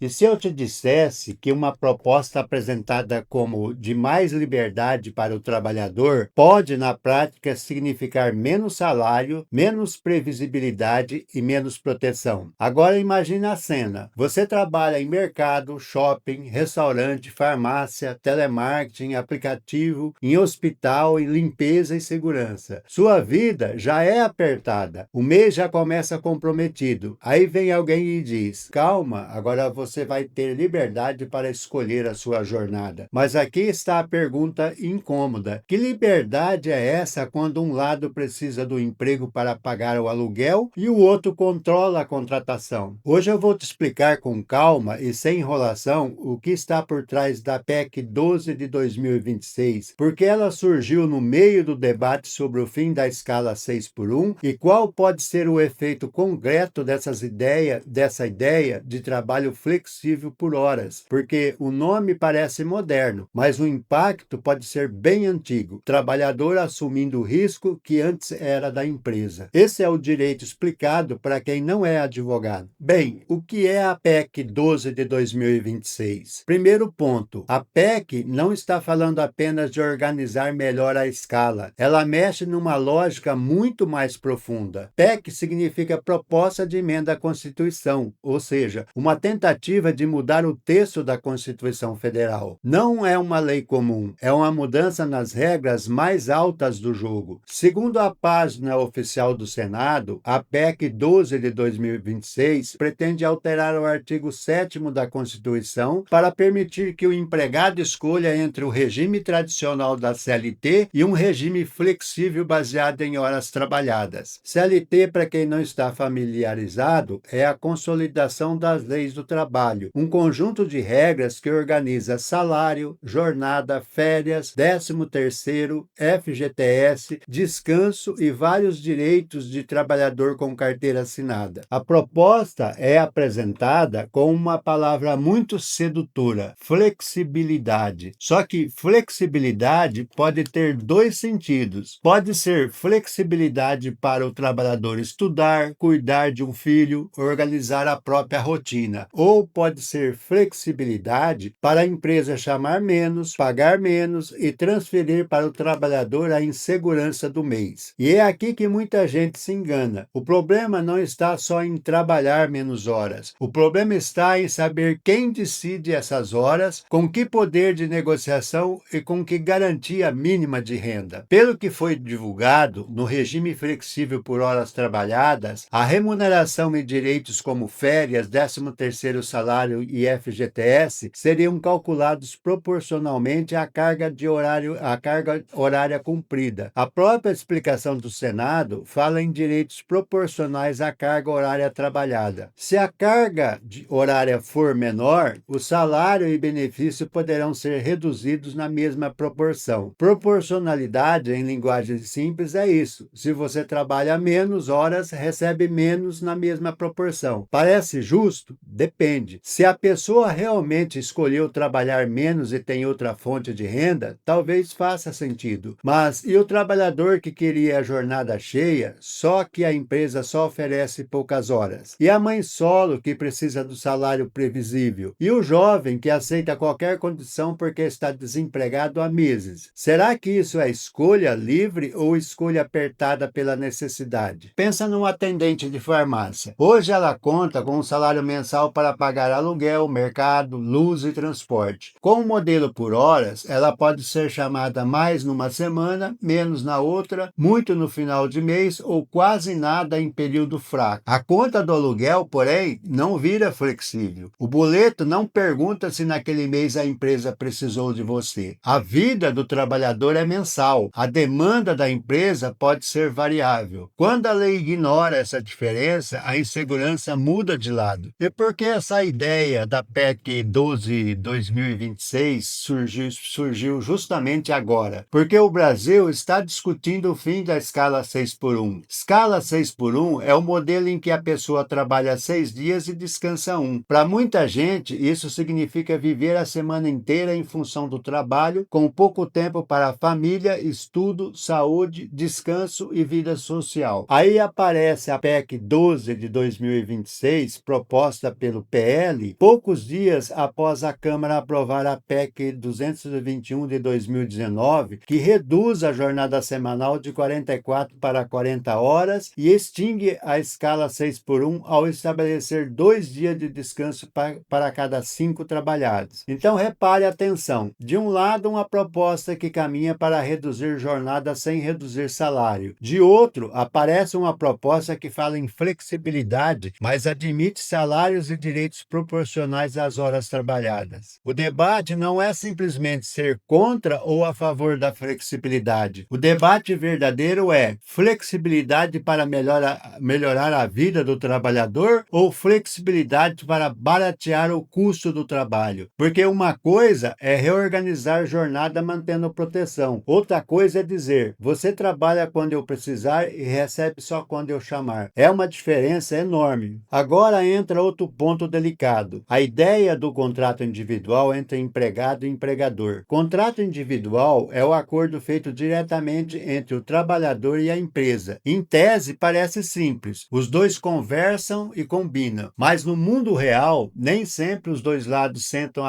E se eu te dissesse que uma proposta apresentada como de mais liberdade para o trabalhador pode, na prática, significar menos salário, menos previsibilidade e menos proteção? Agora imagine a cena. Você trabalha em mercado, shopping, restaurante, farmácia, telemarketing, aplicativo, em hospital, em limpeza e segurança. Sua vida já é apertada. O mês já começa comprometido. Aí vem alguém e diz: calma, agora você vai ter liberdade para escolher a sua jornada. Mas aqui está a pergunta incômoda: que liberdade é essa quando um lado precisa do emprego para pagar o aluguel e o outro controla a contratação? Hoje eu vou te explicar com calma e sem enrolação o que está por trás da PEC 12 de 2026, porque ela surgiu no meio do debate sobre o fim da escala 6 por 1 e qual pode ser o efeito concreto dessa ideia de trabalho flexível por horas, porque o nome parece moderno, mas o impacto pode ser bem antigo, trabalhador assumindo o risco que antes era da empresa. Esse é o direito explicado para quem não é advogado. Bem, o que é a PEC 12 de 2026? Primeiro ponto, a PEC não está falando apenas de organizar melhor a escala, ela mexe numa lógica muito mais profunda. PEC significa proposta de emenda à Constituição, ou seja, uma tentativa de mudar o texto da Constituição Federal. Não é uma lei comum, é uma mudança nas regras mais altas do jogo. Segundo a página oficial do Senado, a PEC 12 de 2026 pretende alterar o artigo 7º da Constituição para permitir que o empregado escolha entre o regime tradicional da CLT e um regime flexível baseado em horas trabalhadas. CLT, para quem não está familiarizado, é a consolidação das leis do trabalho, um conjunto de regras que organiza salário, jornada, férias, 13º, FGTS, descanso e vários direitos de trabalhador com carteira assinada. A proposta é apresentada com uma palavra muito sedutora: flexibilidade. Só que flexibilidade pode ter dois sentidos. Pode ser flexibilidade para o trabalhador estudar, cuidar de um filho, organizar a própria rotina. Ou pode ser flexibilidade para a empresa chamar menos, pagar menos e transferir para o trabalhador a insegurança do mês. E é aqui que muita gente se engana. O problema não está só em trabalhar menos horas. O problema está em saber quem decide essas horas, com que poder de negociação e com que garantia mínima de renda. Pelo que foi divulgado, no regime flexível por horas trabalhadas, a remuneração e direitos como férias, 13º salário e FGTS seriam calculados proporcionalmente à carga horária cumprida. A própria explicação do Senado fala em direitos proporcionais à carga horária trabalhada. Se a carga horária for menor, o salário e benefício poderão ser reduzidos na mesma proporção. Proporcionalidade, em linguagem simples, é isso. Se você trabalha menos horas, recebe menos na mesma proporção. Parece justo? Depende. Se a pessoa realmente escolheu trabalhar menos e tem outra fonte de renda, talvez faça sentido. Mas e o trabalhador que queria a jornada cheia, só que a empresa só oferece poucas horas? E a mãe solo que precisa do salário previsível? E o jovem que aceita qualquer condição porque está desempregado há meses? Será que isso é escolha livre ou escolha apertada pela necessidade? Pensa numa atendente de farmácia. Hoje ela conta com um salário mensal para pagar aluguel, mercado, luz e transporte. Com o modelo por horas, ela pode ser chamada mais numa semana, menos na outra, muito no final de mês ou quase nada em período fraco. A conta do aluguel, porém, não vira flexível. O boleto não pergunta se naquele mês a empresa precisou de você. A vida do trabalhador é mensal. A demanda da empresa pode ser variável. Quando a lei ignora essa diferença, a insegurança muda de lado. E por que essa ideia da PEC 12/2026 surgiu justamente agora? Porque o Brasil está discutindo o fim da escala 6 por 1. Escala 6 por 1 é o modelo em que a pessoa trabalha 6 dias e descansa um. Para muita gente, isso significa viver a semana inteira em função do trabalho, com pouco tempo para a família, estudo, saúde, descanso e vida social. Aí aparece a PEC 12 de 2026, proposta pelo PL PL, poucos dias após a Câmara aprovar a PEC 221 de 2019, que reduz a jornada semanal de 44 para 40 horas e extingue a escala 6 por 1 ao estabelecer 2 dias de descanso para cada 5 trabalhados. Então, repare atenção. De um lado, uma proposta que caminha para reduzir jornada sem reduzir salário. De outro, aparece uma proposta que fala em flexibilidade, mas admite salários e direitos proporcionais às horas trabalhadas. O debate não é simplesmente ser contra ou a favor da flexibilidade. O debate verdadeiro é flexibilidade para melhorar a vida do trabalhador ou flexibilidade para baratear o custo do trabalho. Porque uma coisa é reorganizar a jornada mantendo proteção. Outra coisa é dizer, você trabalha quando eu precisar e recebe só quando eu chamar. É uma diferença enorme. Agora entra outro ponto delicado. A ideia do contrato individual entre empregado e empregador. Contrato individual é o acordo feito diretamente entre o trabalhador e a empresa. Em tese, parece simples. Os dois conversam e combinam. Mas no mundo real, nem sempre os dois lados sentam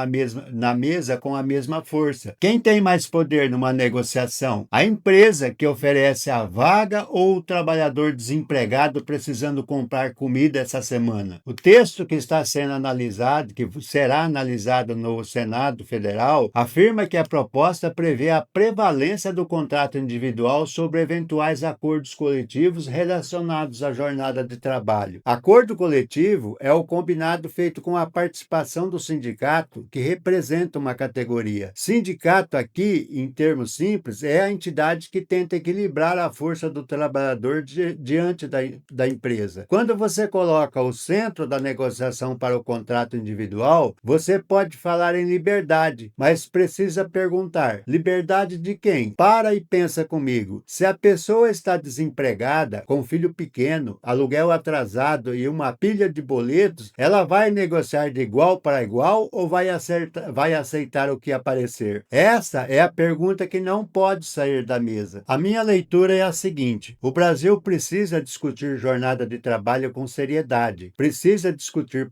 na mesa com a mesma força. Quem tem mais poder numa negociação? A empresa que oferece a vaga ou o trabalhador desempregado precisando comprar comida essa semana? O texto que está sendo analisado, que será analisado no Senado Federal, afirma que a proposta prevê a prevalência do contrato individual sobre eventuais acordos coletivos relacionados à jornada de trabalho. Acordo coletivo é o combinado feito com a participação do sindicato que representa uma categoria. Sindicato aqui, em termos simples, é a entidade que tenta equilibrar a força do trabalhador diante da empresa. Quando você coloca o centro da negociação para o contrato individual, você pode falar em liberdade, mas precisa perguntar: liberdade de quem? Para e pensa comigo. Se a pessoa está desempregada, com filho pequeno, aluguel atrasado e uma pilha de boletos, ela vai negociar de igual para igual ou vai aceitar o que aparecer? Essa é a pergunta que não pode sair da mesa. A minha leitura é a seguinte: o Brasil precisa discutir jornada de trabalho com seriedade, precisa discutir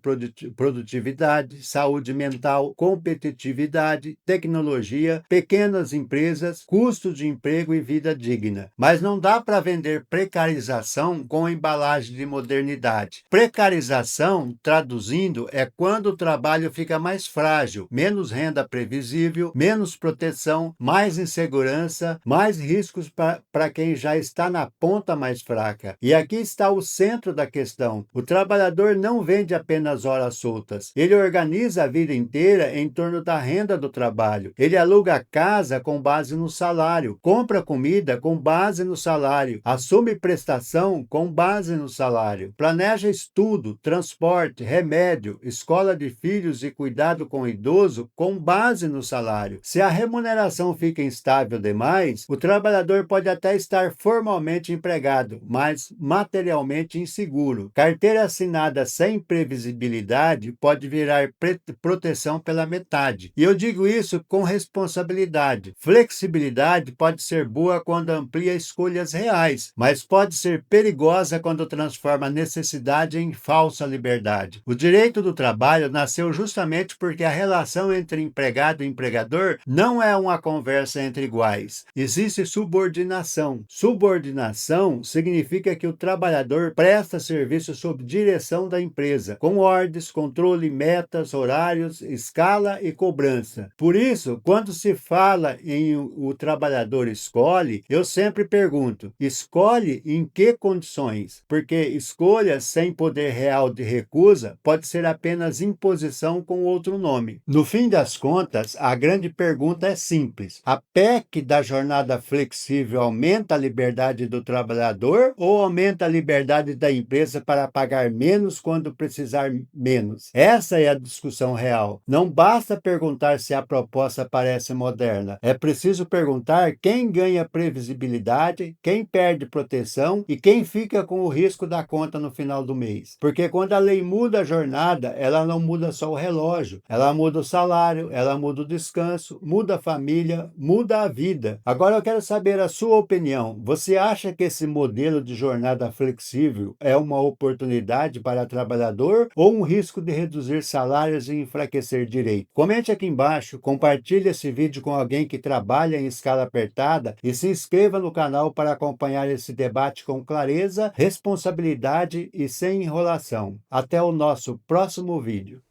produtividade, saúde mental, competitividade, tecnologia, pequenas empresas, custo de emprego e vida digna. Mas não dá para vender precarização com embalagem de modernidade. Precarização, traduzindo, é quando o trabalho fica mais frágil, menos renda previsível, menos proteção, mais insegurança, mais riscos para quem já está na ponta mais fraca. E aqui está o centro da questão. O trabalhador não vende apenas horas soltas. Ele organiza a vida inteira em torno da renda do trabalho. Ele aluga casa com base no salário, compra comida com base no salário, assume prestação com base no salário, planeja estudo, transporte, remédio, escola de filhos e cuidado com o idoso com base no salário. Se a remuneração fica instável demais, o trabalhador pode até estar formalmente empregado, mas materialmente inseguro. Carteira assinada sem previsibilidade pode virar proteção pela metade. E eu digo isso com responsabilidade. Flexibilidade pode ser boa quando amplia escolhas reais, mas pode ser perigosa quando transforma necessidade em falsa liberdade. O direito do trabalho nasceu justamente porque a relação entre empregado e empregador não é uma conversa entre iguais. Existe subordinação. Subordinação significa que o trabalhador presta serviço sob direção da empresa, com ordens, controle, metas, horários, escala e cobrança. Por isso, quando se fala em o trabalhador escolhe, eu sempre pergunto: escolhe em que condições? Porque escolha sem poder real de recusa pode ser apenas imposição com outro nome. No fim das contas, a grande pergunta é simples: a PEC da jornada flexível aumenta a liberdade do trabalhador ou aumenta a liberdade da empresa para pagar menos quando precisar menos? Essa é a discussão real. Não basta perguntar se a proposta parece moderna. É preciso perguntar quem ganha previsibilidade, quem perde proteção e quem fica com o risco da conta no final do mês. Porque quando a lei muda a jornada, ela não muda só o relógio, ela muda o salário, ela muda o descanso, muda a família, muda a vida. Agora eu quero saber a sua opinião. Você acha que esse modelo de jornada flexível é uma oportunidade para o trabalhador ou um risco risco de reduzir salários e enfraquecer direitos. Comente aqui embaixo, compartilhe esse vídeo com alguém que trabalha em escala apertada e se inscreva no canal para acompanhar esse debate com clareza, responsabilidade e sem enrolação. Até o nosso próximo vídeo.